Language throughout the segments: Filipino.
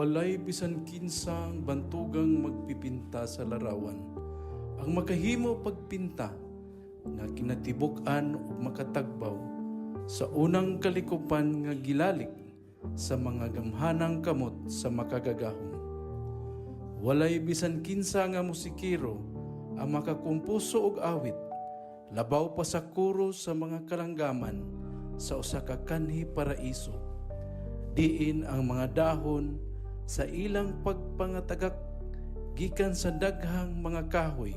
walay bisan kinsang bantugang magpipinta sa larawan. Ang makahimo pagpinta nga kinatibuk-an ug makatagbaw sa unang kalikupan nga gilalik sa mga gamhanang kamot sa makagagahom. Walay bisan kinsa nga musikero ang makakumpuso og awit, labaw pa sa kuro sa mga kalanggaman sa usa ka kanhi paraiso. Diin ang mga dahon sa ilang pagpangatagak gikan sa daghang mga kahoy,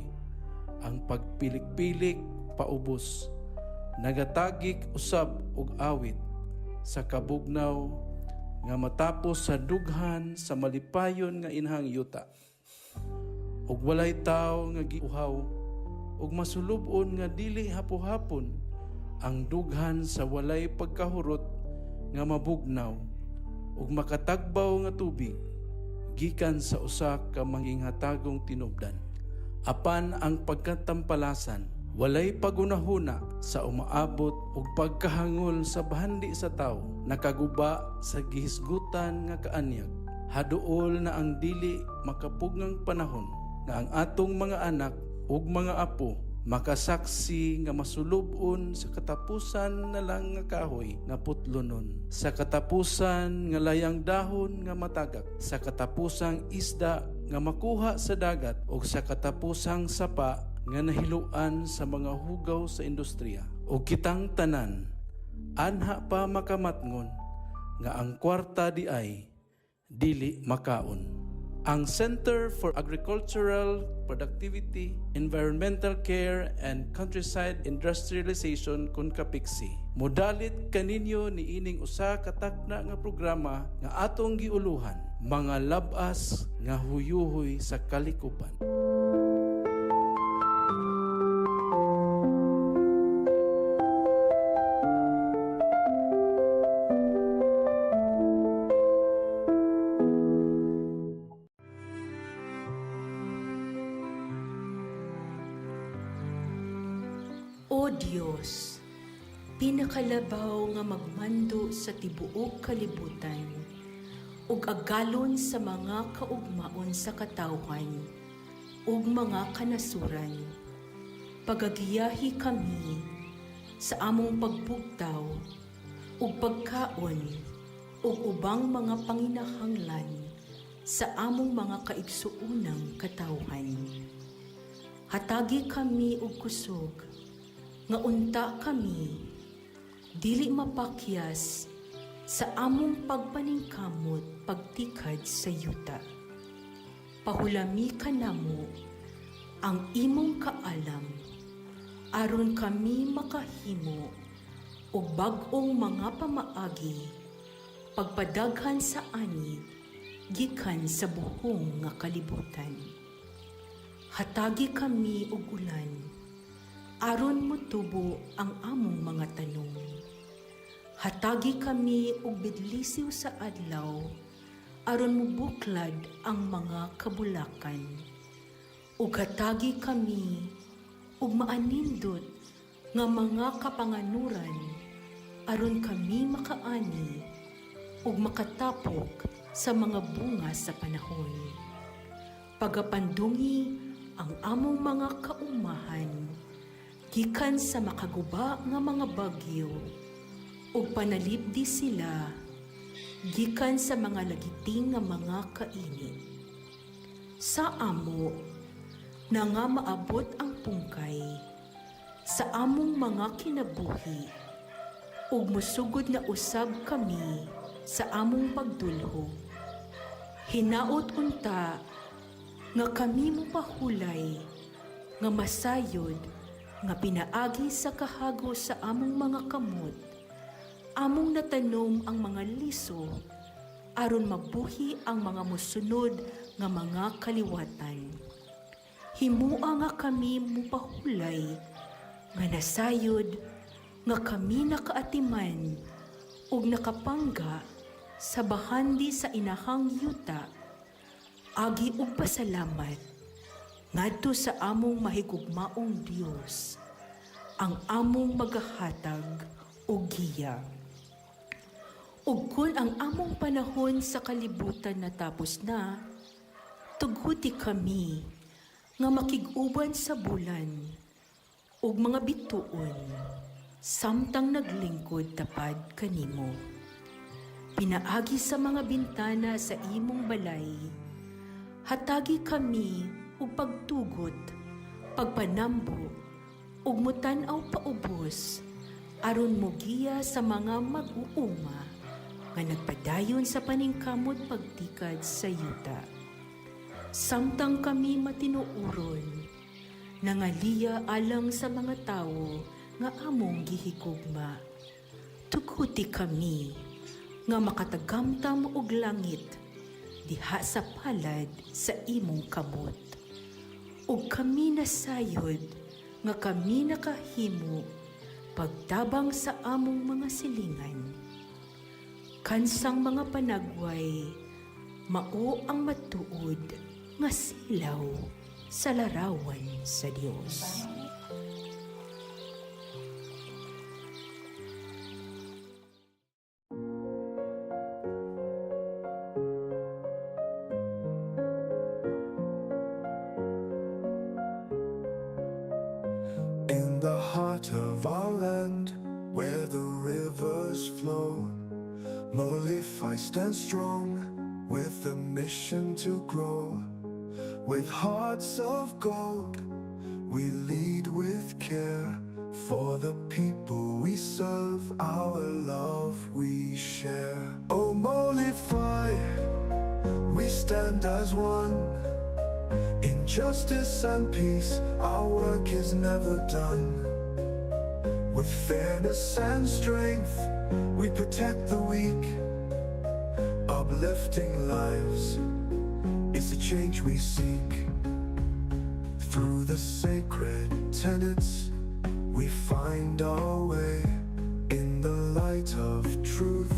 ang pagpilik-pilik paubos, nagatagik usab og awit sa kabugnaw nga matapos sa dughan sa malipayon nga inhang yuta. Ug walay tawo nga giuhaw ug masulub-on nga dili hapo-hapon ang dughan sa walay pagkahurot nga mabugnaw ug makatagbaw nga tubig gikan sa usa ka manginghatagong tinubdan. Apan ang pagkatampalasan walay pagunahuna sa umaabot ug pagkahangol sa bahandi sa tawo, nakaguba sa gihisgutan nga kaanyag. Haduol na ang dili makapugngang panahon nga ang atong mga anak ug mga apo makasaksi nga masulub-on sa katapusan na lang nga kahoy nga putlonon, sa katapusan nga layang dahon nga matagak, sa katapusang isda nga makuha sa dagat o sa katapusang sapa nga nahiluan sa mga hugaw sa industriya. O kitang tanan, anha pa makamatngon nga ang kwarta di ay dili makaon. Ang Center for Agricultural Productivity, Environmental Care, and Countryside Industrialization KONCAPICSI. Modalit kaninyo ni ining usa ka takna nga programa nga atong giuluhan, mga labas nga huyuhoy sa kalikupan. O Diyos, pinakalabaw nga magmando sa tibuok kalibutan, ug agalon sa mga kaugmaon sa katawhan, ug mga kanasuran. Pagagiyahi kami sa among pagbugtaw, ug pagkaon, ug ubang mga panginahanglan sa among mga kaigsuunang katawhan. Hatagi kami og kusog, nga unta kami, dili mapakyas sa among pagpaningkamot pagtikad sa yuta. Pahulami ka namo ang imong kaalam, aron kami makahimo og bag-ong mga pamaagi, pagpadaghan sa ani, gikan sa buhong nga kalibutan. Hatagi kami og ulan, aron motubo ang among mga tanong. Hatagi kami og bidlisiw sa adlaw, aron mubuklad ang mga kabulakan. Ug hatagi kami og maanindot nga mga kapanganuran, aron kami makaani ug makatapok sa mga bunga sa panahon. Pagapandungi ang among mga kaumahan, gikan sa makaguba nga mga bagyo, ug panalipdi sila gikan sa mga lagiting nga mga kainit. Sa amo na nga maabot ang pungkay sa among mga kinabuhi, ug musugod na usab kami sa among pagdulho. Hinaot unta nga kami mopahulay nga masayod nga pinaagi sa kahago sa among mga kamot, among natanom ang mga liso, aron mabuhi ang mga musunod nga mga kaliwatan. Himua nga kami mupahulay, nga nasayod, nga kami nakaatiman, ug nakapangga sa bahandi sa inahang yuta, agi ug pasalamat ngadto sa among mahigugmaong Dios, ang among magahatag og giya. Ug kun ang among panahon sa kalibutan natapos na, tughuti kami nga makig-uban sa bulan ug mga bituon samtang naglingkod tapad kanimo. Pinaagi sa mga bintana sa imong balay, hatagi kami ug pagtugot, pagpanambo ug mutan-aw paubos aron mogiya sa mga mag-uuma nga nagpadayon sa paningkamot pagtikad sa yuta. Samtang kami matinuuron, nangaliya alang sa mga tawo nga among gihigugma. Tuguti kami nga makatagamtam og langit diha sa palad sa imong kamot. Ug kami nasayod nga kami nakahimo pagtabang sa among mga silingan. Kansang mga panagway, mao ang matuod nga silaw sa larawan sa Dios. In the heart of our land, where the rivers flow, Molify stands strong with a mission to grow. With hearts of gold, we lead with care. For the people we serve, our love we share. Oh, Molify, we stand as one. In justice and peace, our work is never done. With fairness and strength, we protect the weak. Uplifting lives is the change we seek. Through the sacred tenets, we find our way. In the light of truth,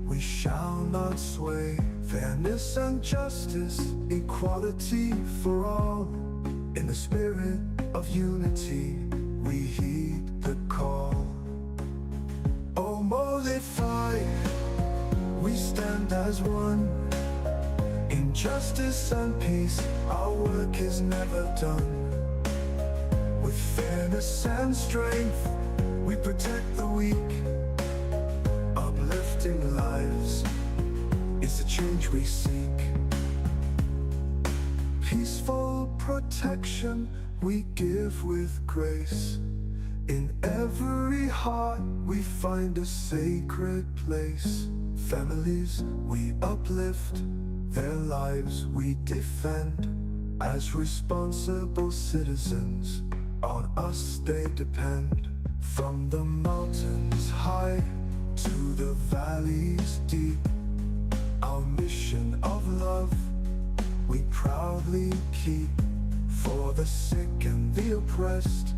we shall not sway. Fairness and justice, equality for all. In the spirit of unity, we heed the call. Oh, Molify, we stand as one. In justice and peace, our work is never done. With fairness and strength, we protect the weak. Uplifting lives is the change we seek. Peaceful protection we give with grace. In every heart we find a sacred place. Families we uplift, their lives we defend. As responsible citizens, on us they depend. From the mountains high to the valleys deep, our mission of love we proudly keep. For the sick and the oppressed,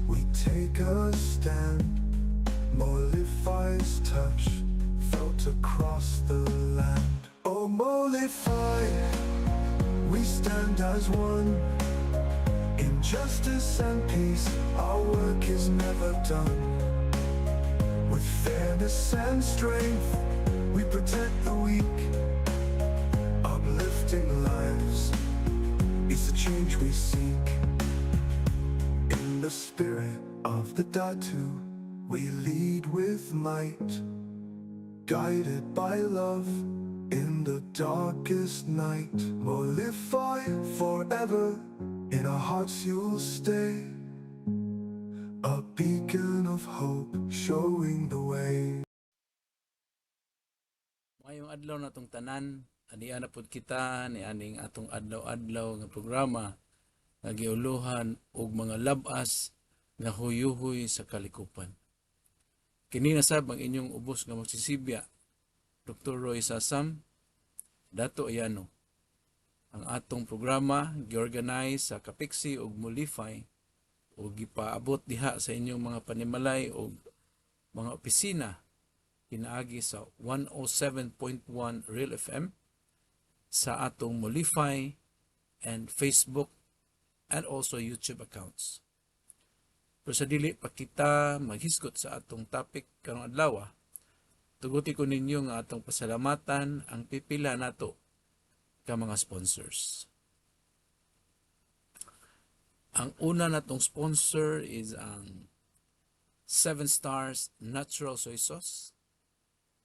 we take a stand. Molify's touch felt across the land. Oh, Molify, we stand as one. In justice and peace, our work is never done. With fairness and strength, we protect the weak. Uplifting lives is the change we seek. In the spirit of the Datu, we lead with might. Guided by love in the darkest night. Molify forever, in our hearts you'll stay. A beacon of hope, showing the way. Mayong adlaw na tong tanan, aniya na pud kita ni aning atong adlaw-adlaw nga programa nga giuluhan og mga labas nga huyuhoy sa kalikupan. Kini na sab ang inyong ubos nga magsisibya, Dr. Roy Sasam, Dato Ayano. Ang atong programa giorganize sa Kapiksi ug Molify ug gipaabot diha sa inyong mga panimalay ug mga opisina pinaagi sa 107.1 Real FM, sa atong Molify and Facebook and also YouTube accounts. Pero sa dili pa kita maghisgot sa atong topic karong adlaw, tuguti ko ninyo nga atong pasalamatan ang pipila nato ka mga sponsors. Ang una natong sponsor is ang 7 Stars Natural Soy Sauce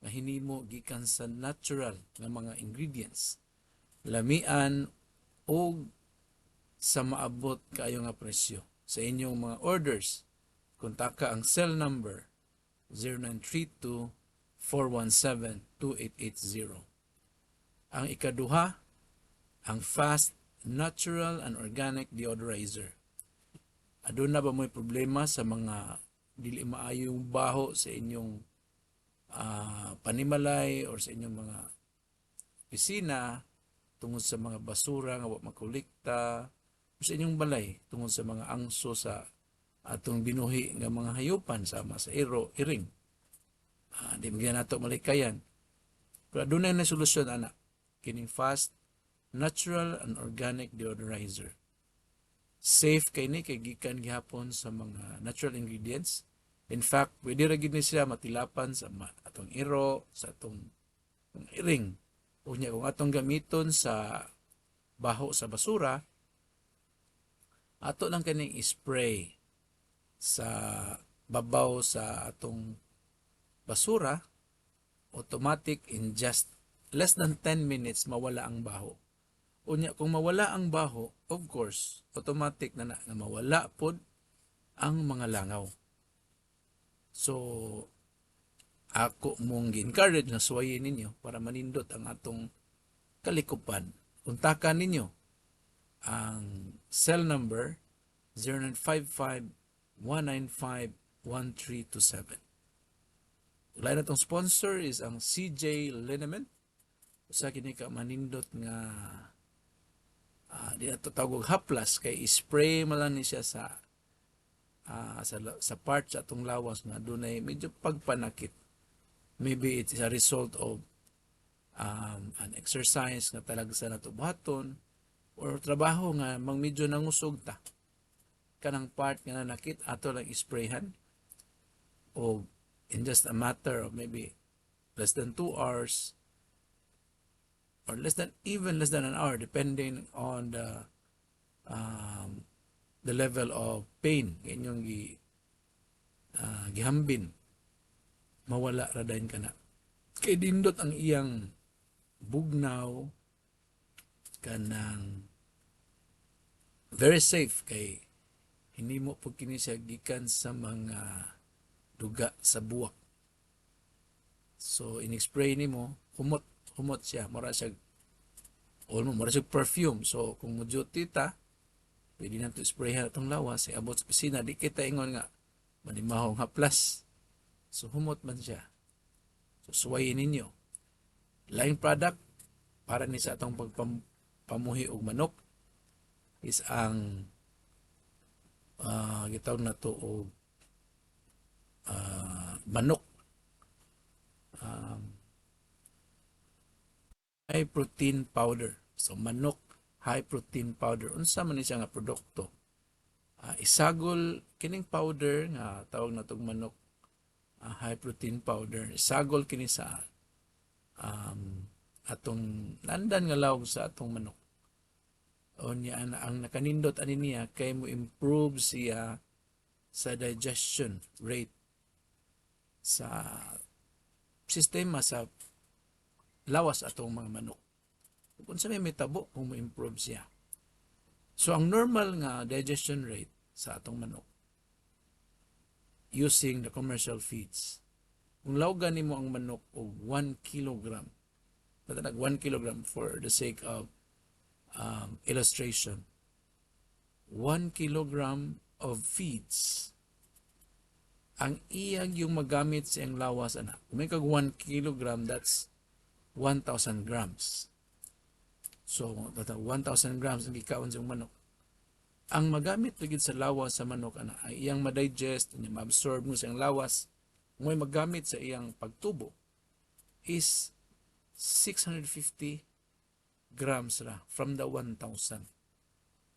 nga hinimo gikan sa natural nga mga ingredients, lamian o sa maabot kaayo nga presyo. Sa inyong mga orders, kontaka ang cell number 0932-417-2880. Ang ikaduha, ang Fast Natural and Organic Deodorizer. Aduna ba mo'y problema sa mga dili maayong baho sa inyong panimalay or sa inyong mga opisina tungod sa mga basura nga wa makolekta o sa inyong balay tungod sa mga angso sa atong binuhi nga mga hayupan sama sa iring. Di magyan nato malikayan. Pero adunay na solusyon ana. Kining Fast Natural and Organic Deodorizer. Safe kay ni kay gikan gihapon sa mga natural ingredients. In fact, pwede ra gid ni siya matilapan sa atong iro, sa atong iring. Unya kung atong gamiton sa baho sa basura, ato lang kaning spray sa babaw sa atong basura, automatic in just less than 10 minutes mawala ang baho. Unya kung mawala ang baho, of course, automatic na mawala pod ang mga langaw. So, ako mong gi-encourage na suwayin ninyo para manindot ang atong kalikupan. Kontakan ninyo ang cell number 0955-195-1327. Ulay na itong sponsor is ang CJ Liniment. Usa kini ka manindot nga di na ito tawag haplas kay spray malang ni siya sa part sa atong lawas nga dunay medyo pagpanakit. Maybe it is a result of an exercise nga talagsa na tubaton or trabaho nga mang medyo nangusog ta. Kanang part nga nanakit ato lang isprayhan o in just a matter of maybe less than 2 hours or less than an hour depending on the level of pain inyong gihambin, mawala ra dayon kana. Kay dindot ang iyang bugnaw kanang very safe kay hindi mo po kini siya gikan sa mga duga sa buwak. So in-spray nimo humot siya, mura siya perfume. So kung mo duty ta, pwede na ito sprayhan itong lawas, abot sa pisina, di kita ingon nga, manimahong haplas. So, humot man siya. So, suwayin ninyo. Laing product, para ni sa atong pagpamuhi og manok, is ang gitawag na to og manok. High protein powder. So, manok high protein powder. Unsa man ni siya nga produkto? Isagol kining powder nga tawag na tong manok high protein powder. Isagol kini sa atong landan nga lawg sa atong manok. O niya ang nakanindot ani niya kay mo improve siya sa digestion rate sa sistema sa lawas atong mga manok. Kung sa may tabo, kung ma-improve siya. So, ang normal nga digestion rate sa atong manok using the commercial feeds, kung lawgan nimo ang manok o 1 kilogram, natanag 1 kilogram for the sake of illustration, 1 kilogram of feeds, ang iyang yung magamit sa iyang lawas, kung may kag 1 kilogram, that's 1,000 grams. So, 1,000 grams ang gikaon sa manok. Ang magamit ligid sa lawas sa manok ay iyang ma-digest, ma-absorb mo sa iyang lawas, may magamit sa iyang pagtubo is 650 grams ra from the 1,000.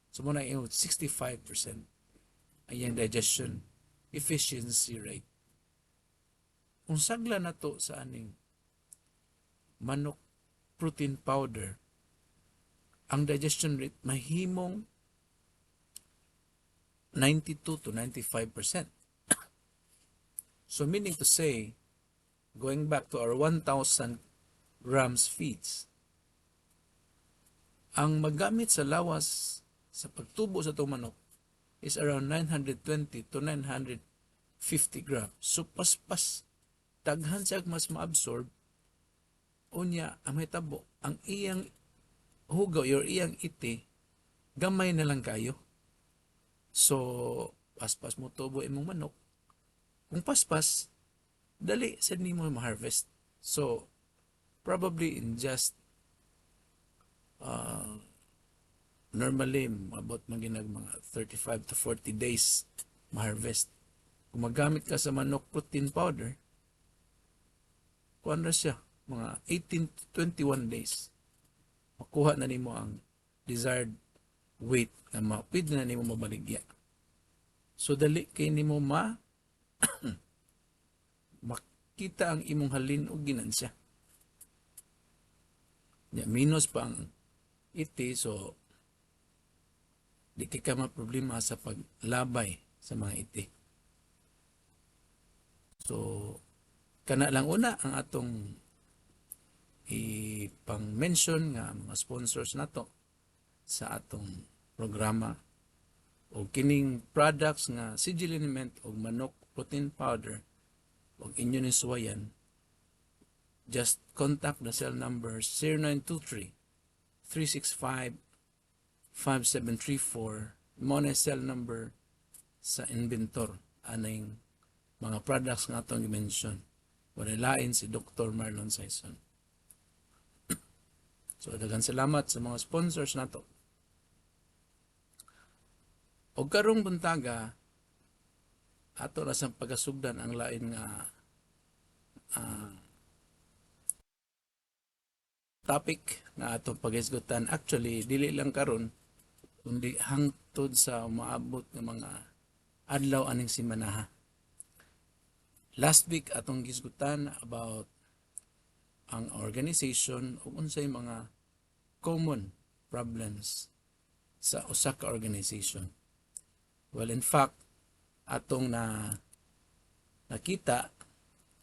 So, muna yung 65% ang iyang digestion efficiency rate. unsagla na to sa aning manok protein powder, ang digestion rate mahimong 92 to 95%. So meaning to say, going back to our 1,000 grams feeds, ang magamit sa lawas sa pagtubo sa itong manok is around 920 to 950 grams. So paspas, daghan siya mas maabsorb, unya ang mahitabo, ang iyang hugaw or iyang iti, gamay na lang kayo. So, paspas mo tubo imong manok. Kung paspas, dali sa nimo ma-harvest. So, probably in just normally about mga 35 to 40 days ma-harvest. Kung magamit ka sa manok protein powder, kuan na siya, mga 18 to 21 days. Makuha na nimo ang desired weight na pwede na nimo mabaligya. So, dali kay nimo makita ang imong halin o ginansya. Minus pa ang iti, so di ka ma-problema sa paglabay sa mga iti. So, kana lang una ang atong ipang-mention nga mga sponsors nato sa atong programa o kining products nga sigil element o manok protein powder o inyo ni suwayan, just contact the cell number 0923-365-5734 mo na cell number sa inventor aning mga products nga atong i-mention. Wala lain si Dr. Marlon Saison. So, daghang salamat sa mga sponsors nato. O karong buntaga, ato na sa pagasugdan ang lain nga topic nga atong pagisgutan. Actually, dili lang karon kundi hangtod sa umaabot ng mga adlaw aning simanaha. Last week atong gisgutan about ang organization o unsay mga common problems sa usa ka organization. Well, in fact, atong nakita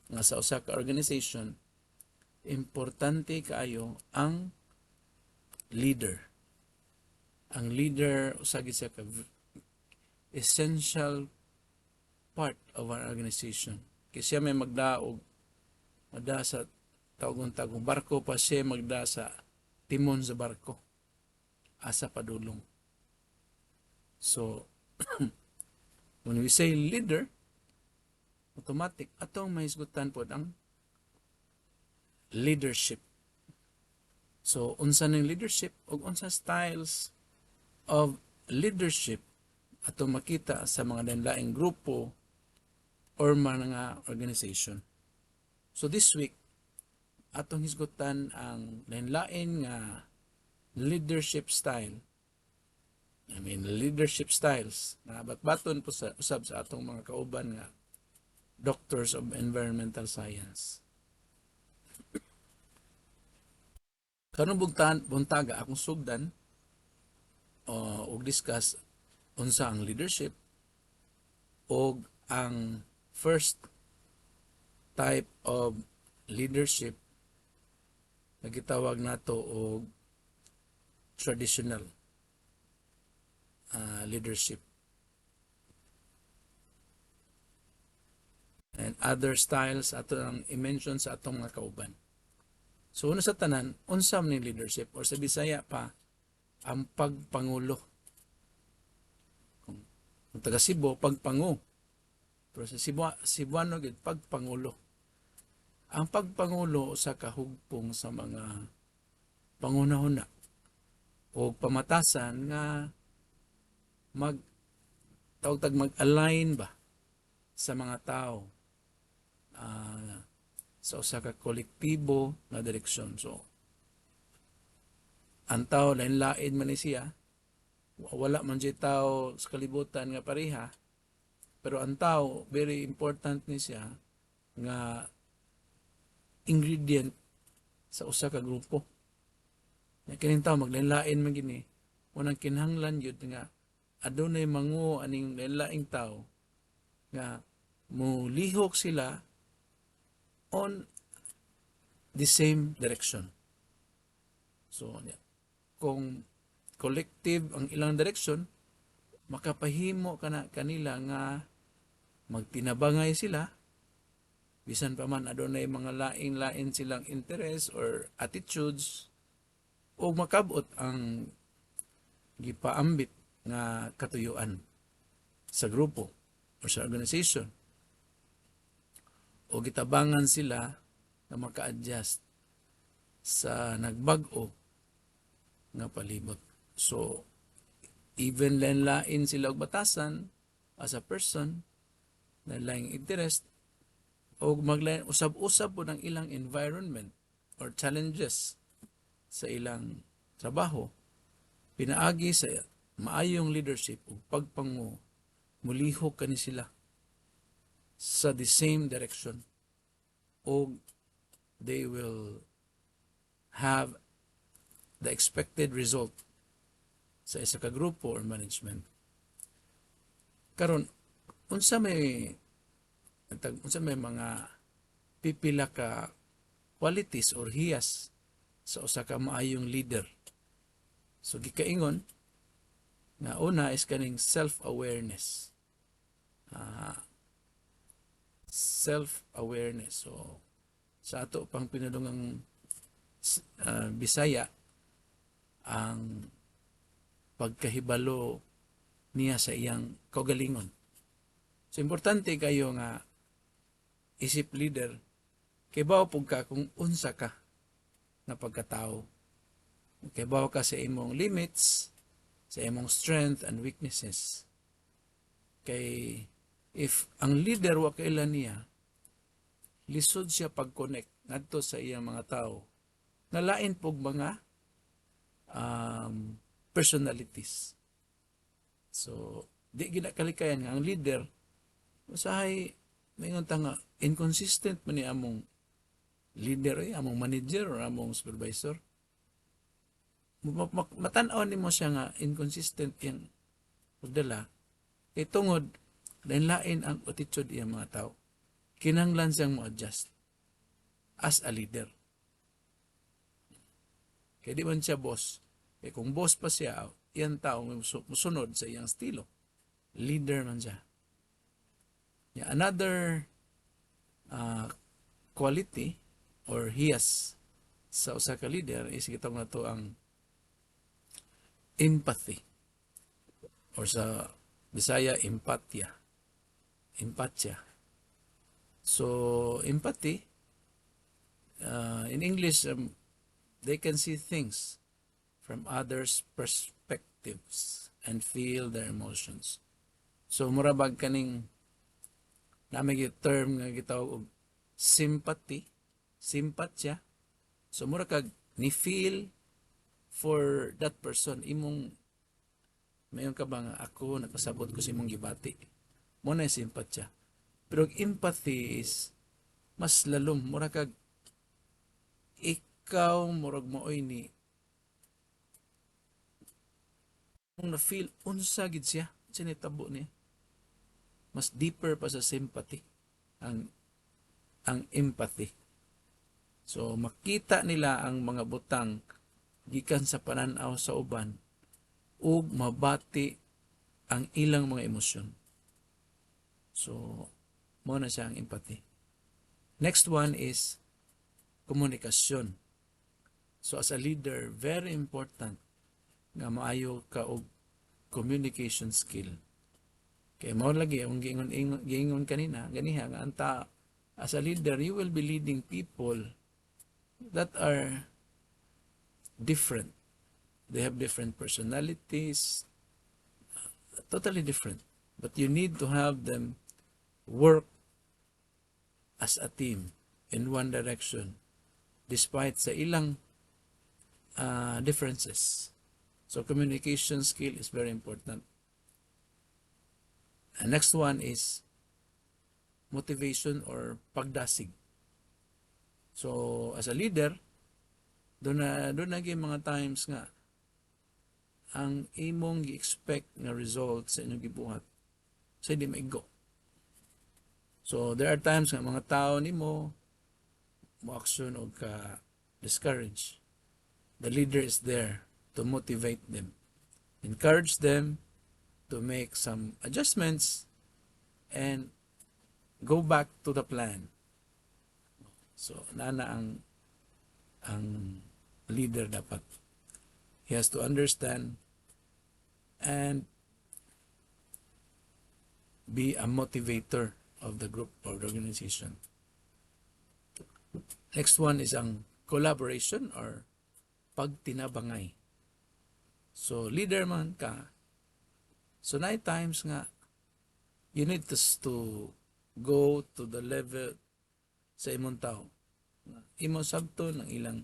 nga sa usa ka organization, importante kaayo ang leader. Ang leader usagi siya ka essential part of our organization. Kasi siya may magdaog sa tawgon-tagong barko pa, siya magda sa timon sa barko asa padulong. So when we say leader, automatic atong mahisgutan po ang leadership. So unsa ning leadership ug unsa styles of leadership atong makita sa mga lain-laing grupo or mga organization. So this week atong hisgutan ang lain-lain nga leadership style. Leadership styles na batbaton po sa usab sa atong mga kauban nga doctors of environmental science. Karong buntaga akong sugdan og discuss unsa ang leadership og ang first type of leadership na gitawag nato og traditional leadership. And other styles ato ang i-mention sa atong mga kauban. So una sa tanan, unsa man ni leadership or sa Bisaya pa ang pagpangulo. Kung taga Cebu, pagpangu. Pero sa Cebuano gid pagpangulo. Ang pagpangulo sa kahugpong sa mga pangunahuna o pamatasan nga mag-align ba sa mga tao sa usa ka kolektibo na direksyon. So, ang tao lain-lain man ni siya, wala man siya tao sa kalibutan nga pareha, pero ang tao, very important ni siya nga ingredient sa usa ka grupo. Nya kining tawo maglain-lain man gini. Unang kinahanglan yun nga adunay mangu aning lain-laing tawo nga mulihok sila on the same direction. So, kung collective ang ilang direction, makapahimo kanila nga magtinabangay sila, bisan pa man adunay mga lain-lain silang interest or attitudes, o makabot ang gipaambit nga katuyuan sa grupo o sa organization, o gitabangan sila na maka-adjust sa nagbag-o nga palibot. So, even lain sila og batasan as a person na laing interest, o maglain usab-usab po ng ilang environment or challenges sa ilang trabaho, pinaagi sa maayong leadership o pagpangu, mulihok kani sila sa the same direction, o they will have the expected result sa isa ka grupo or management. Karon, unsa may mga pipila ka qualities or hiyas sa usa ka maayong leader. So gikaingon na una is kaning self-awareness. Self-awareness. So sa ato pang pinadungang Bisaya, ang pagkahibalo niya sa iyang kaugalingon. So importante kayo nga isip leader, kay bawo pug ka kung unsa ka na pagkatao. Kay bawo ka sa imong limits, sa imong strength and weaknesses. Kay if ang leader wa kailan niya, lisod siya pag-connect ngadto sa iyang mga tao, nalain pog mga personalities. So, di ginakalikayan nga ang leader, usahay, mayon nga, inconsistent man ni among leader, among manager, or among supervisor. Matanaw ni mo siya nga inconsistent yung pagdala, tungod, lain ang attitude iyang mga tao. Kinahanglan siyang mo-adjust as a leader. Kaya di man siya boss. Kaya kung boss pa siya, iyan tao musunod sa iyang estilo. Leader man siya. Yeah, another quality or hiyas sa usa ka leader is kitong na to ang empathy. Or sa Bisaya, empatya. So, empathy, in English, they can see things from others' perspectives and feel their emotions. So, murabag kaning namig yung term nga gitawag og sympathy, simpatya. So, murag ni feel for that person. Imong, mayon ka ba nga ako, nakasabot ko sa imong gibati. Muna yung simpatya. Pero empathy is mas lalom. Murag ikaw murag maoy ni kung na-feel unsa gid siya sinitabo niya, mas deeper pa sa sympathy ang empathy. So makita nila ang mga butang gikan sa pananaw sa uban ug mabati ang ilang mga emosyon. So mo na siya ang empathy. Next one is komunikasyon. So as a leader, very important nga maayo ka og communication skill. Kaya mao lagi ang giingon kanina, ganiha nga anta as a leader, you will be leading people that are different. They have different personalities, totally different. But you need to have them work as a team in one direction despite sa ilang differences. So communication skill is very important. And next one is motivation or pagdasig. So as a leader, doon na gyud mga times nga ang imong gi-expect nga result sa inyong gibuhat sa di maigo. So there are times nga mga tao nimo mo action o ka discourage. The leader is there to motivate them, encourage them to make some adjustments and go back to the plan. So nana ang leader dapat. He has to understand and be a motivator of the group or the organization. Next one is ang collaboration or pagtinabangay. So leader man ka, so night times nga you need to go to the level sa imong tao. Imo sabto ng ilang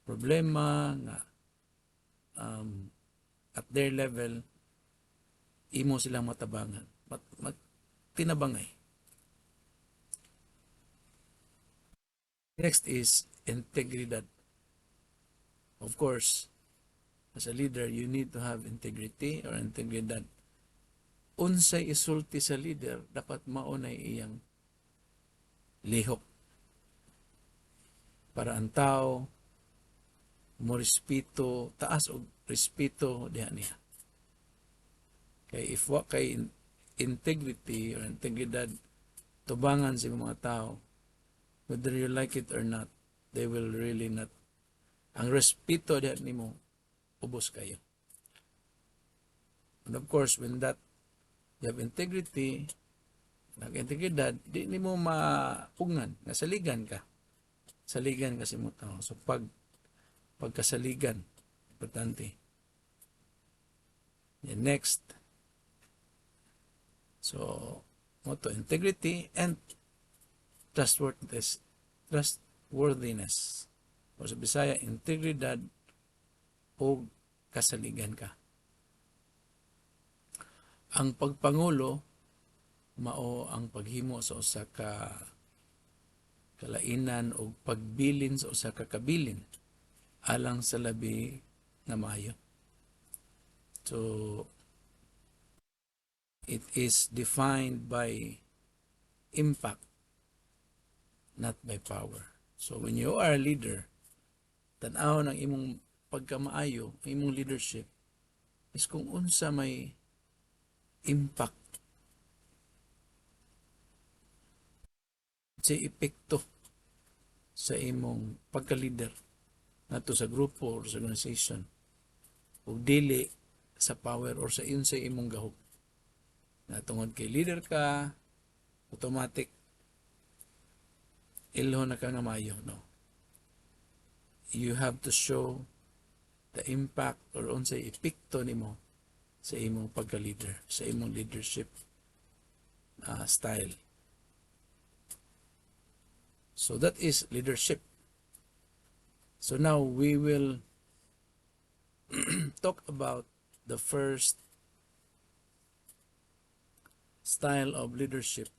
problema nga at their level imo silang matabangan. Tinabangay. Next is integridad. Of course, as a leader, you need to have integrity or integridad. Unsay isulti sa leader, dapat maunay iyang lihok. Para ang tao, mo respeto, taas og respeto diha niya. Kay if wa kay integrity or integridad, tubangan sa mga tao, whether you like it or not, they will really not. Ang respeto diha nimo, ubos kayo. And of course, when that you have integrity, nag-integridad, di nimo mapungan, nasaligan ka. Saligan kasi mo tao. So pagkasaligan, importante. And next, so motto integrity and trustworthiness. O sa Bisaya, integridad o kasaligan ka. Ang pagpangulo mao ang paghimo sa usa ka kalainan o pagbilin sa usa ka kabilin alang sa labi nga maayo. So it is defined by impact, not by power. So when you are a leader, tan-aw ng imong pagkamaayo, imong leadership is kung unsa may impact sa epekto sa imong pagka-leader nato sa grupo or sa organization ug dili sa power or sa imong gahom. Natungod kay leader ka, automatic ilho na ka nga maayo, no? You have to show the impact or unsay epekto nimo sa imong pagka-leader, sa imong leadership style. So that is leadership. So now we will talk about the first style of leadership.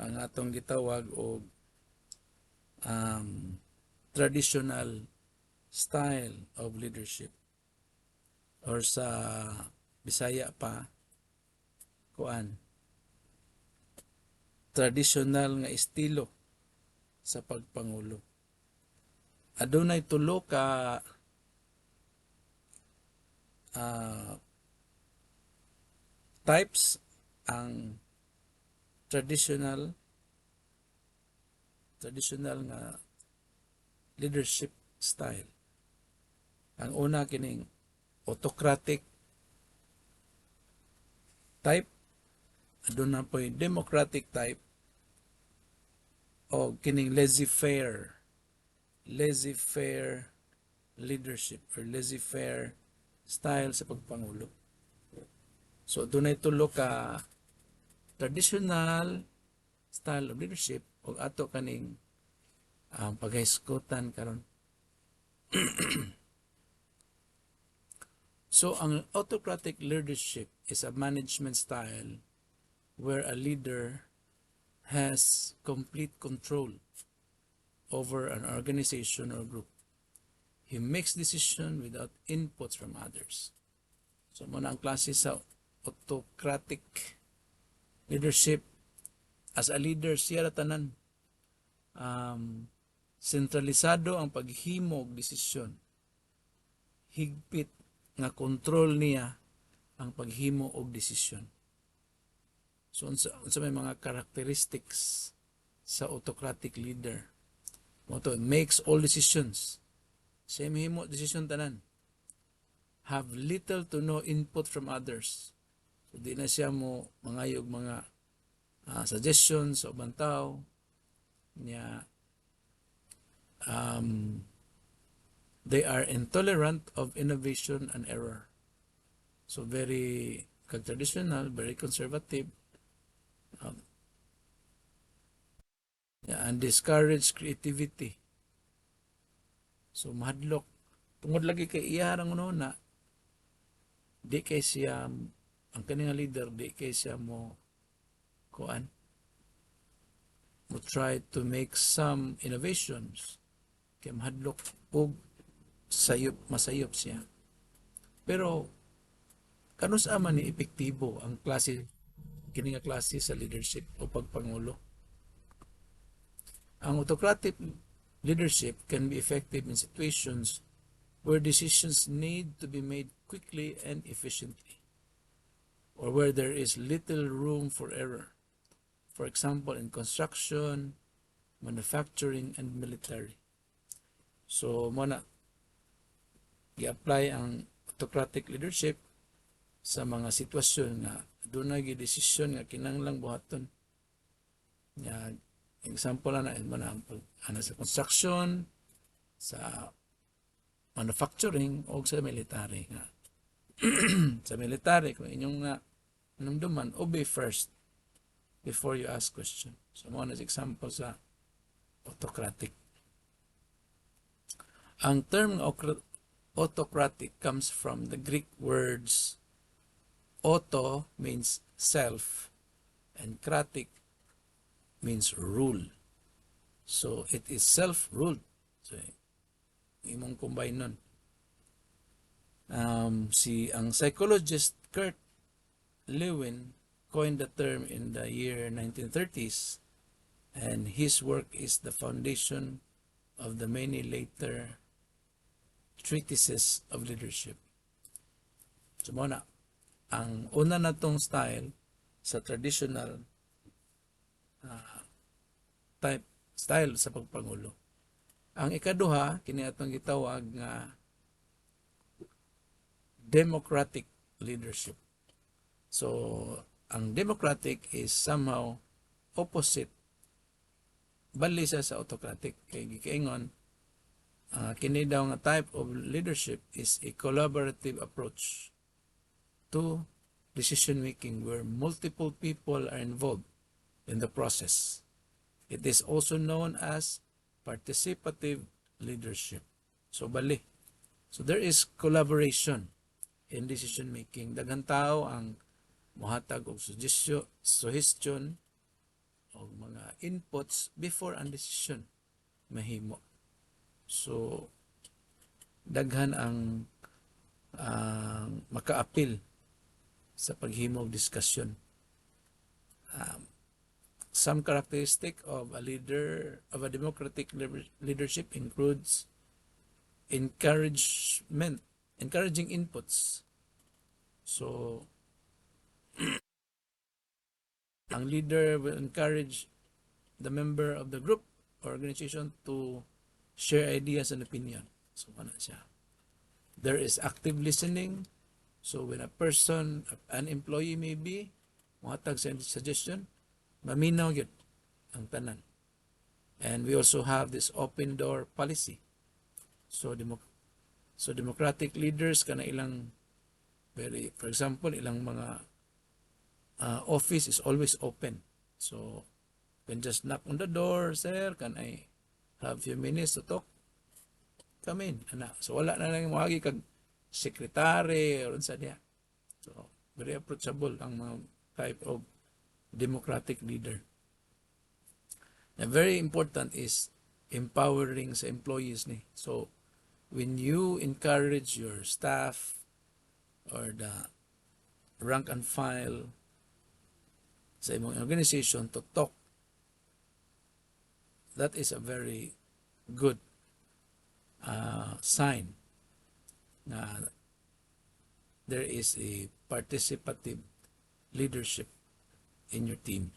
Ang atong gitawag og traditional style of leadership. Or sa Bisaya pa, traditional nga estilo sa pagpangulo. Adunay tulo ka types ang traditional nga leadership style. Ang una kining autocratic type, aduna po'y democratic type, o kining laissez-faire leadership or laissez-faire style sa pagpangulo. So dunay tulo ka traditional style of leadership o ato kaning paghisgutan karon. So ang autocratic leadership is a management style where a leader has complete control over an organization or group. He makes decision without inputs from others. So muna ang klase sa autocratic leadership. As a leader, siya ra tanan. Sentralisado ang paghimo og desisyon. Higpit nga kontrol niya ang paghimo og desisyon. So unsa may mga characteristics sa autocratic leader? Moto makes all decisions. Siya mahimo desisyon tanan. Have little to no input from others. So di na siya mo mangayog mga suggestions o bantaw niya. They are intolerant of innovation and error. So very traditional, very conservative, and discourage creativity. So mahadlok tungod lagi kay iya rang una di kay siya ang kaning leader, di kay siya mo try to make some innovations kay mahadlok og masayop siya. Pero kanus man ni epektibo ang kini nga klase sa leadership o pagpangulo. Ang autocratic leadership can be effective in situations where decisions need to be made quickly and efficiently, or where there is little room for error. For example, in construction, manufacturing, and military. So, muna, i-apply ang autocratic leadership sa mga sitwasyon nga doon na desisyon nga kinanglang buhaton. Nga, example na sa construction, sa manufacturing, o sa military nga. Sa military, kung inyong namduman, obey first before you ask question. So, mga example sa autocratic. Ang term autocratic comes from the Greek words auto means self and kratic means rule. So it is self-ruled. So imong combine nun. Ang psychologist Kurt Lewin coined the term in the year 1930s, and his work is the foundation of the many later treatises of leadership. So muna, ang una na tong style sa traditional style sa pagpangulo. Ang ikaduha, kini atong gitawag nga democratic leadership. So, ang democratic is somehow opposite bali sa autocratic. Kay gikaingon, kini daw nga type of leadership is a collaborative approach to decision making where multiple people are involved in the process. It is also known as participative leadership. So bali. So there is collaboration in decision making. Daghang tao ang mohatag og suggestion o mga inputs before ang decision mahimo. So daghan ang makaapil sa paghimo og diskusyon. Some characteristic of a democratic leadership includes encouraging inputs. So ang leader will encourage the member of the group or organization to share ideas and opinion. So ano siya? There is active listening. So when a person, an employee maybe, mohatag sa suggestion, maminaw yun ang tanan. And we also have this open door policy. So democratic leaders kana ilang for example, ilang mga office is always open. So when just knock on the door, sir, can I have few minutes to talk? Come in. So wala na lang mahagi kag secretary or unsa niya. So very approachable ang mga type of democratic leader. And very important is empowering sa employees ni. So when you encourage your staff or the rank and file sa imong organization to talk, that is a very good sign na there is a participative leadership in your team.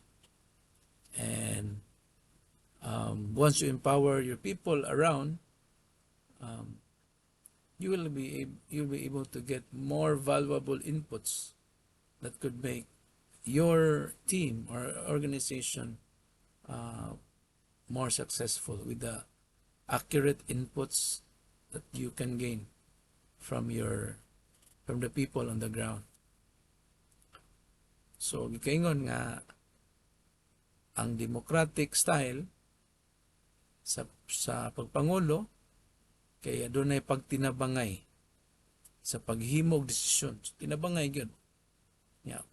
And once you empower your people around, you'll be able to get more valuable inputs that could make your team or organization more successful with the accurate inputs that you can gain from the people on the ground. So gikaingon nga ang democratic style sa pagpangulo kaya doon ay pagtinabangay sa paghimo og desisyon. So, tinabangay gyud. Yeah,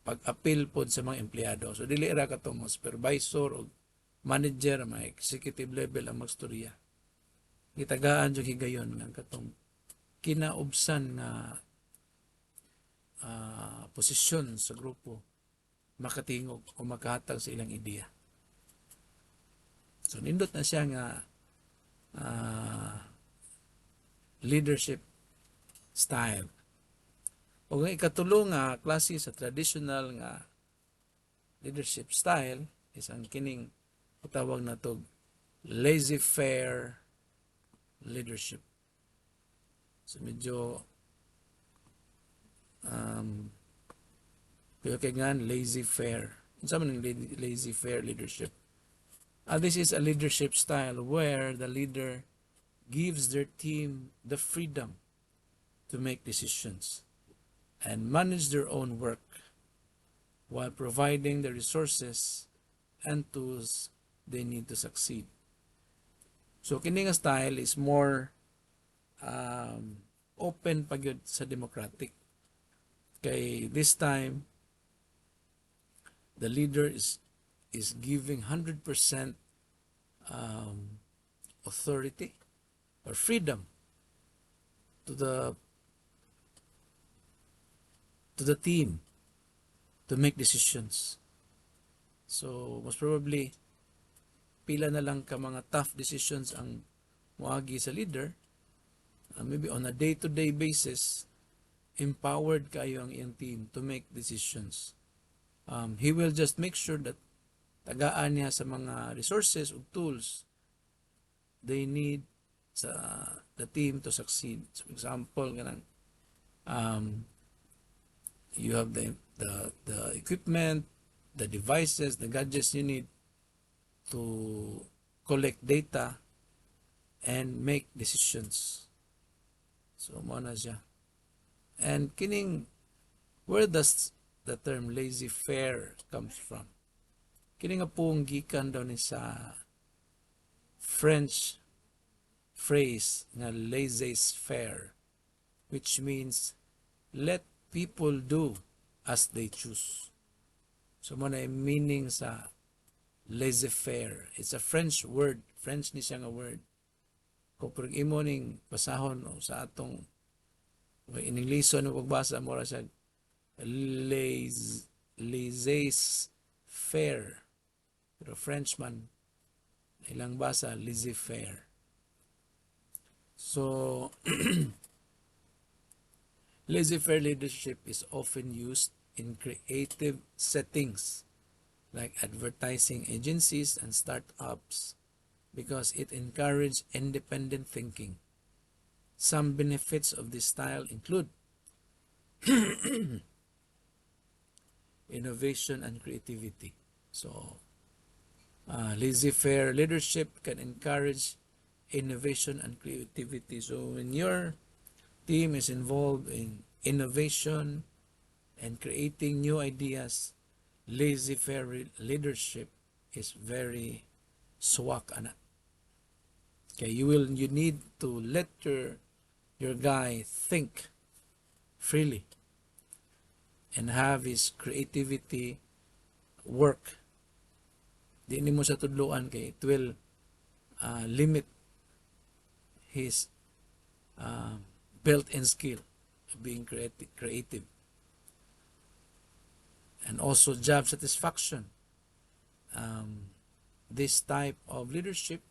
pag-appeal pod sa mga empleyado. So dili ra katong supervisor o manager, mga executive level ang magstorya. Gitagaan jud higayon nga katong kinaubsan na posisyon sa grupo makatingog o makahatag sa ilang ideya. So nindot na siya nga leadership style. O nga ikatulo nga klase sa traditional nga leadership style is ang kining tawag na to laissez-faire leadership. So medyo pero kay nga laissez-faire. Unsa man ang laissez-faire leadership? This is a leadership style where the leader gives their team the freedom to make decisions and manage their own work while providing the resources and tools they need to succeed. So kini nga style is more open pagyud sa democratic. Kay this time the leader is giving 100% authority or freedom to the team to make decisions. So most probably pila na lang ka mga tough decisions ang moagi sa leader, maybe on a day-to-day basis empowered kayo ang iyang team to make decisions. He will just make sure that tagaan niya sa mga resources o tools they need sa the team to succeed. So, for example, ganang, you have the equipment, the devices, the gadgets you need to collect data and make decisions. So, mo na siya. And kining, where does the term laissez-faire comes from? Kini nga pong gikan daw ni sa French phrase nga laissez-faire, which means let people do as they choose. So mo na meaning sa laissez-faire. It's a French word. French ni siya nga word. Kung pag imo ning basahon o sa atong in English no pagbasa mo ra siya laissez-faire. Pero Frenchman, ilang basa, laissez-faire. So, laissez-faire leadership is often used in creative settings like advertising agencies and startups because it encourages independent thinking. Some benefits of this style include innovation and creativity. So, laissez-faire leadership can encourage innovation and creativity. So when your team is involved in innovation and creating new ideas, laissez-faire leadership is very swak ana. Okay, you need to let your guy think freely and have his creativity work. Di mo sa tudluan kay it will limit his built-in skill of being creative. And also job satisfaction. This type of leadership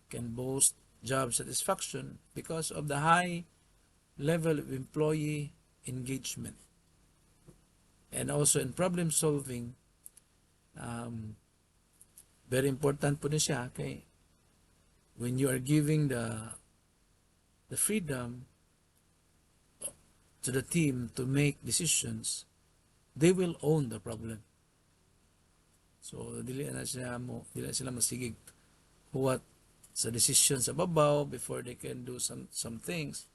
can boast job satisfaction because of the high level of employee engagement. And also in problem solving, very important po na siya kay when you are giving the freedom to the team to make decisions, they will own the problem. So dili na sila masigig what sa decisions sa babaw before they can do some things.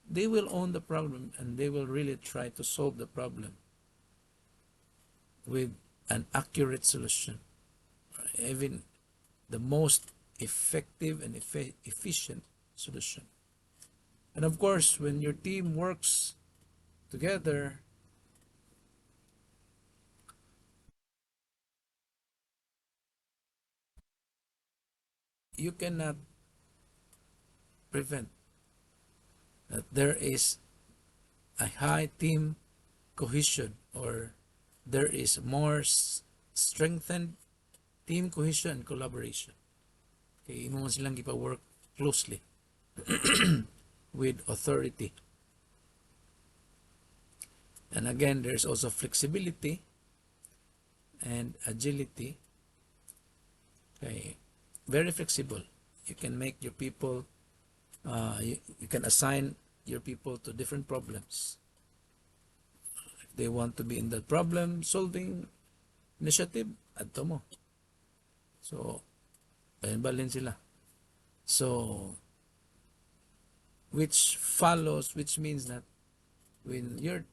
They will own the problem and they will really try to solve the problem with an accurate solution, even the most effective and efficient solution. And of course, when your team works together, you cannot prevent that there is a high team cohesion, or there is more strengthened team cohesion and collaboration. Okay, imo man silang gipa-work closely with authority. And again, there's also flexibility and agility. Okay, very flexible. You can make your people, you can assign your people to different problems. If they want to be in the problem solving initiative, adto mo. So, balin sila. So, which means that when your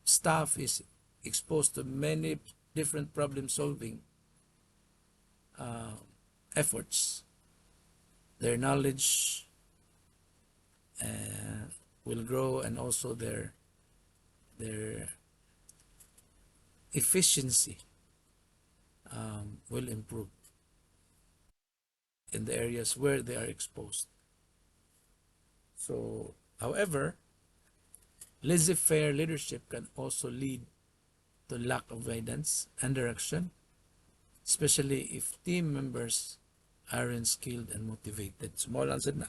staff is exposed to many different problem solving efforts, their knowledge will grow, and also their efficiency will improve in the areas where they are exposed. So, however, laissez-faire leadership can also lead to lack of guidance and direction, especially if team members aren't skilled and motivated. Small answer na.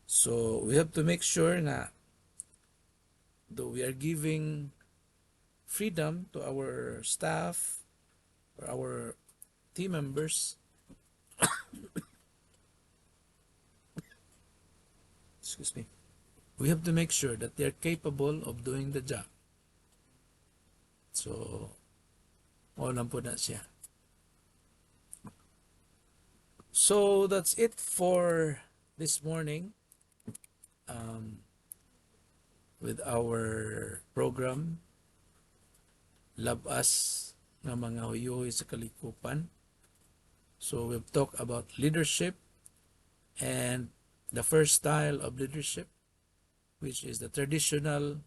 So, we have to make sure na though we are giving freedom to our staff or our team members, excuse me, we have to make sure that they are capable of doing the job. So, lang po na siya. So, that's it for this morning with our program, Love Us, ng mga huyuhoy sa kalikupan. So, we've talked about leadership and the first style of leadership, which is the traditional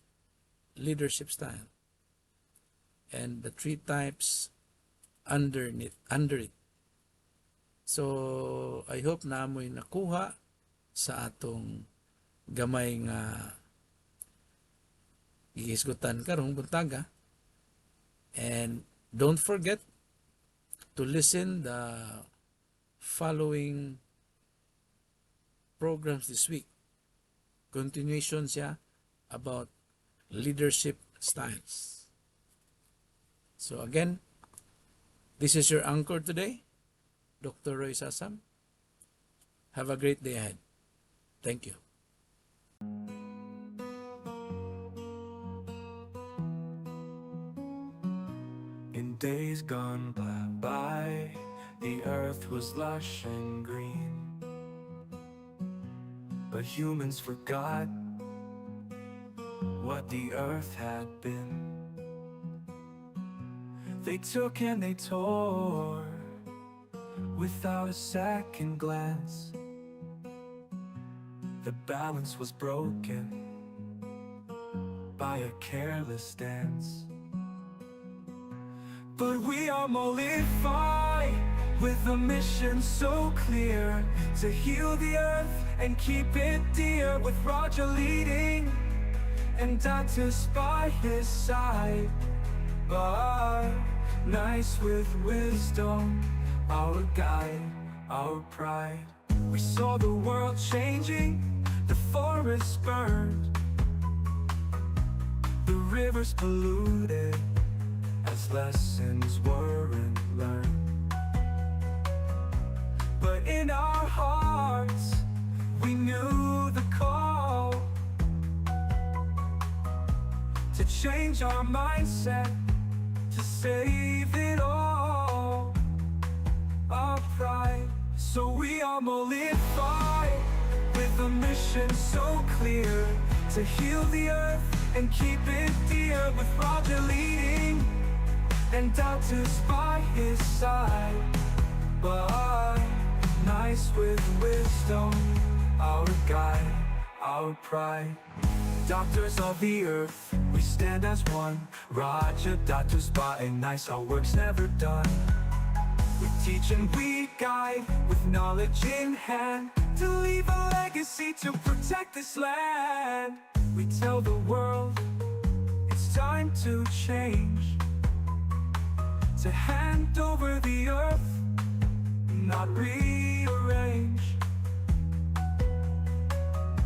leadership style, and the three types under it. So, I hope na mo'y nakuha sa atong gamay nga ihisgutan karong buntaga. And don't forget to listen the following programs this week. Continuation siya about leadership styles. So again, this is your anchor today, Dr. Roy Sasam. Have a great day ahead. Thank you. In days gone by, the earth was lush and green. But humans forgot what the earth had been. They took and they tore without a second glance. The balance was broken by a careless dance. But we are mollified with a mission so clear to heal the earth and keep it dear, with Roger leading and Dactyls by his side. But nice with wisdom, our guide, our pride. We saw the world changing, the forests burned, the rivers polluted as lessons weren't learned. But in our hearts we knew the call to change our mindset, to save it all, our pride. So we are molified with a mission so clear to heal the earth and keep it dear, with Roger leading and Dactyls by his side. But nice with wisdom, our guide, our pride. Doctors of the earth, we stand as one. Roger, Dactyls by and nice, our work's never done. We teach and we guide with knowledge in hand, to leave a legacy to protect this land. We tell the world it's time to change, to hand over the earth, not rearrange.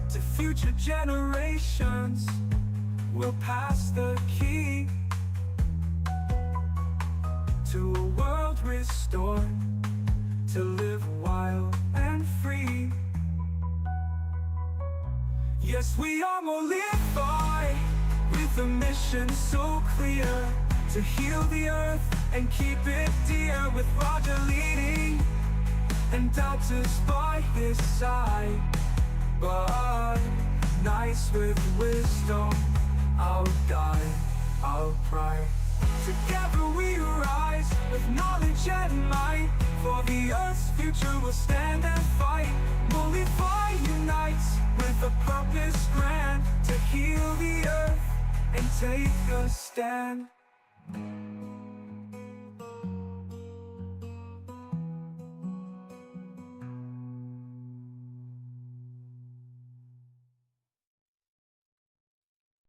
To future generations, we'll pass the key to a world restored, to live wild and free. Yes, we are molified with a mission so clear to heal the earth and keep it dear, with Roger leading and Dactyls by his side. But nice with wisdom, our guide, our pride. Together we rise with knowledge and might, for the earth's future will stand and fight. Molify unites with a purpose grand, to heal the earth and take a stand.